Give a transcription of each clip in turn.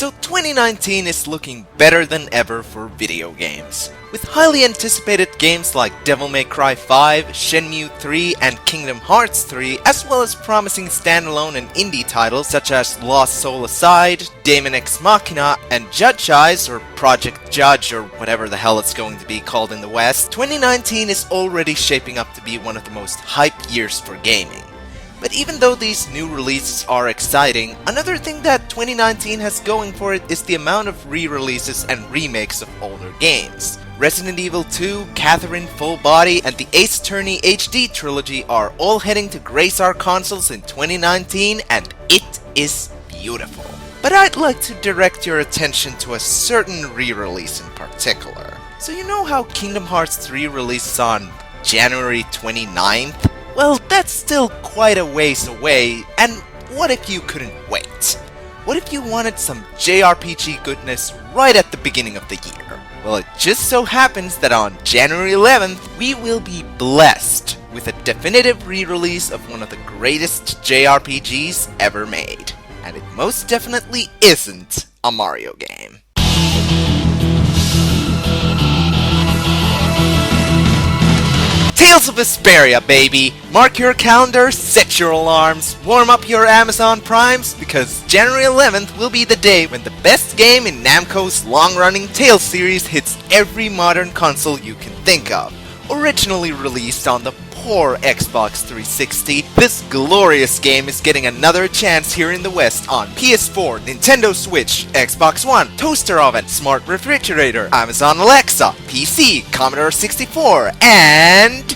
So 2019 is looking better than ever for video games. With highly anticipated games like Devil May Cry 5, Shenmue 3, and Kingdom Hearts 3, as well as promising standalone and indie titles such as Lost Soul Aside, Daemon X Machina, and Judge Eyes, or Project Judge, or whatever the hell it's going to be called in the West, 2019 is already shaping up to be one of the most hyped years for gaming. But even though these new releases are exciting, another thing that 2019 has going for it is the amount of re-releases and remakes of older games. Resident Evil 2, Catherine Full Body, and the Ace Attorney HD trilogy are all heading to grace our consoles in 2019, and it is beautiful. But I'd like to direct your attention to a certain re-release in particular. So you know how Kingdom Hearts 3 releases on January 29th? Well, that's still quite a ways away, and what if you couldn't wait? What if you wanted some JRPG goodness right at the beginning of the year? Well, it just so happens that on January 11th, we will be blessed with a definitive re-release of one of the greatest JRPGs ever made. And it most definitely isn't a Mario game. Tales of Vesperia, baby! Mark your calendar, set your alarms, warm up your Amazon Primes, because January 11th will be the day when the best game in Namco's long-running Tales series hits every modern console you can think of. Originally released on the poor Xbox 360, this glorious game is getting another chance here in the West on PS4, Nintendo Switch, Xbox One, Toaster Oven, Smart Refrigerator, Amazon Alexa, PC, Commodore 64, and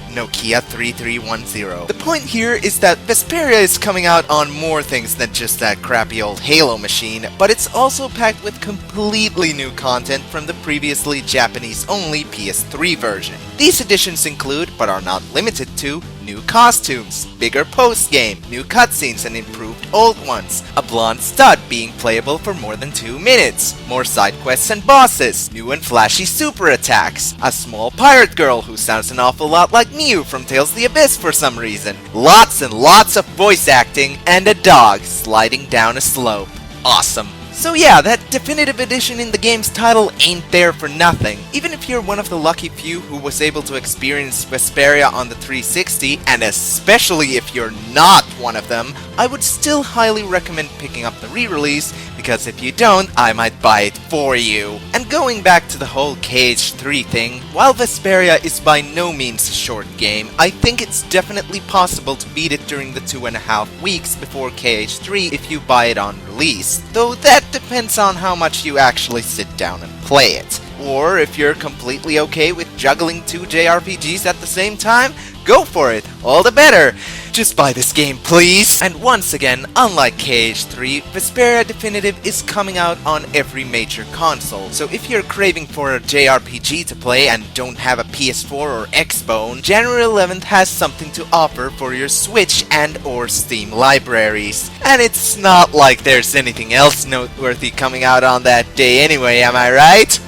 Nokia 3310. The point here is that Vesperia is coming out on more things than just that crappy old Halo machine, but it's also packed with completely new content from the previously Japanese-only PS3 version. These additions include, but are not limited to, new costumes, bigger post-game, new cutscenes and improved old ones, a blonde stud being playable for more than 2 minutes, more side quests and bosses, new and flashy super attacks, a small pirate girl who sounds an awful lot like Mew from Tales of the Abyss for some reason, lots and lots of voice acting, and a dog sliding down a slope. Awesome. So yeah, that definitive edition in the game's title ain't there for nothing. Even if you're one of the lucky few who was able to experience Vesperia on the 360, and especially if you're not one of them, I would still highly recommend picking up the re-release, because if you don't, I might buy it for you. And going back to the whole KH3 thing, while Vesperia is by no means a short game, I think it's definitely possible to beat it during the 2.5 weeks before KH3 if you buy it on release, though that depends on how much you actually sit down and play it. Or if you're completely okay with juggling 2 JRPGs at the same time, go for it, all the better. Just buy this game, please! And once again, unlike KH3, Vesperia Definitive is coming out on every major console, so if you're craving for a JRPG to play and don't have a PS4 or Xbone, January 11th has something to offer for your Switch and or Steam libraries. And it's not like there's anything else noteworthy coming out on that day anyway, am I right?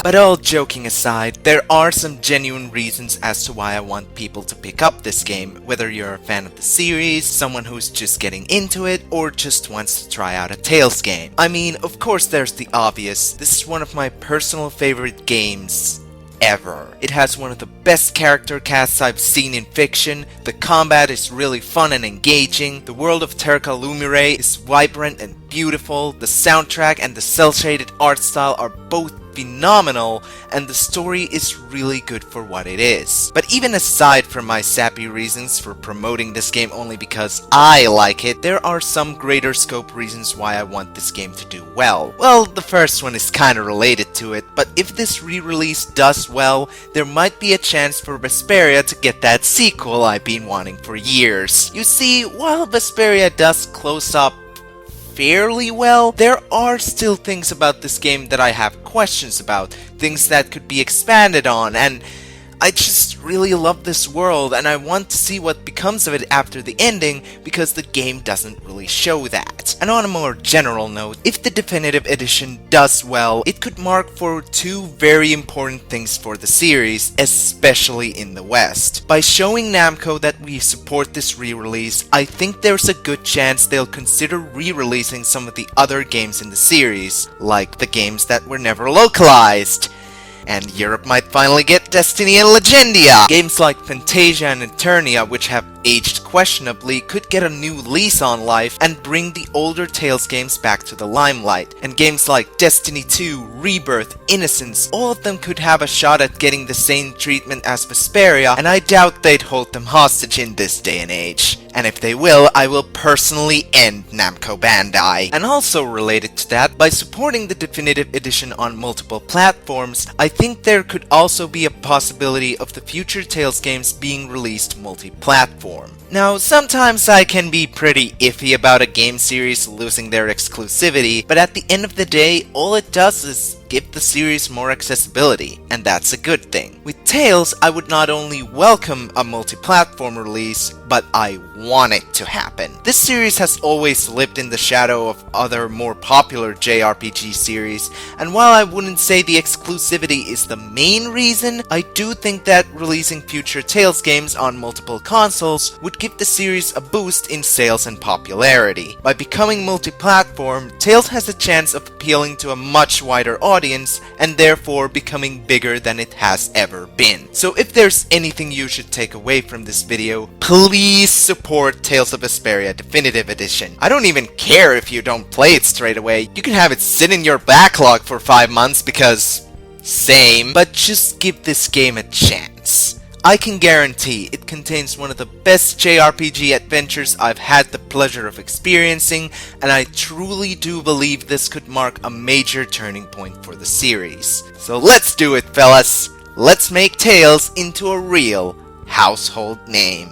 But all joking aside, there are some genuine reasons as to why I want people to pick up this game, whether you're a fan of the series, someone who's just getting into it, or just wants to try out a Tales game. I mean, of course there's the obvious. This is one of my personal favorite games ever. It has one of the best character casts I've seen in fiction, the combat is really fun and engaging, the world of Terca Lumire is vibrant and beautiful, the soundtrack and the cel-shaded art style are both phenomenal, and the story is really good for what it is. But even aside from my sappy reasons for promoting this game only because I like it, there are some greater scope reasons why I want this game to do well. Well, the first one is kinda related to it, but if this re-release does well, there might be a chance for Vesperia to get that sequel I've been wanting for years. You see, while Vesperia does close up fairly well, there are still things about this game that I have questions about, things that could be expanded on, and I just really love this world and I want to see what becomes of it after the ending because the game doesn't really show that. And on a more general note, if the definitive edition does well, it could mark for two very important things for the series, especially in the West. By showing Namco that we support this re-release, I think there's a good chance they'll consider re-releasing some of the other games in the series, like the games that were never localized. And Europe might finally get Destiny and Legendia! Games like Fantasia and Eternia, which have aged questionably, could get a new lease on life and bring the older Tales games back to the limelight. And games like Destiny 2, Rebirth, Innocence, all of them could have a shot at getting the same treatment as Vesperia, and I doubt they'd hold them hostage in this day and age. And if they will, I will personally end Namco Bandai. And also related to that, by supporting the definitive edition on multiple platforms, I think there could also be a possibility of the future Tales games being released multi-platform. Now, sometimes I can be pretty iffy about a game series losing their exclusivity, but at the end of the day, all it does is give the series more accessibility, and that's a good thing. With Tales, I would not only welcome a multi-platform release, but I want it to happen. This series has always lived in the shadow of other more popular JRPG series, and while I wouldn't say the exclusivity is the main reason, I do think that releasing future Tales games on multiple consoles would give the series a boost in sales and popularity. By becoming multi-platform, Tales has a chance of appealing to a much wider audience and therefore becoming bigger than it has ever been. So if there's anything you should take away from this video, please support Tales of Vesperia Definitive Edition. I don't even care if you don't play it straight away. You can have it sit in your backlog for 5 months because same, but just give this game a chance. I can guarantee it contains one of the best JRPG adventures I've had the pleasure of experiencing, and I truly do believe this could mark a major turning point for the series. So let's do it, fellas! Let's make Tales into a real household name.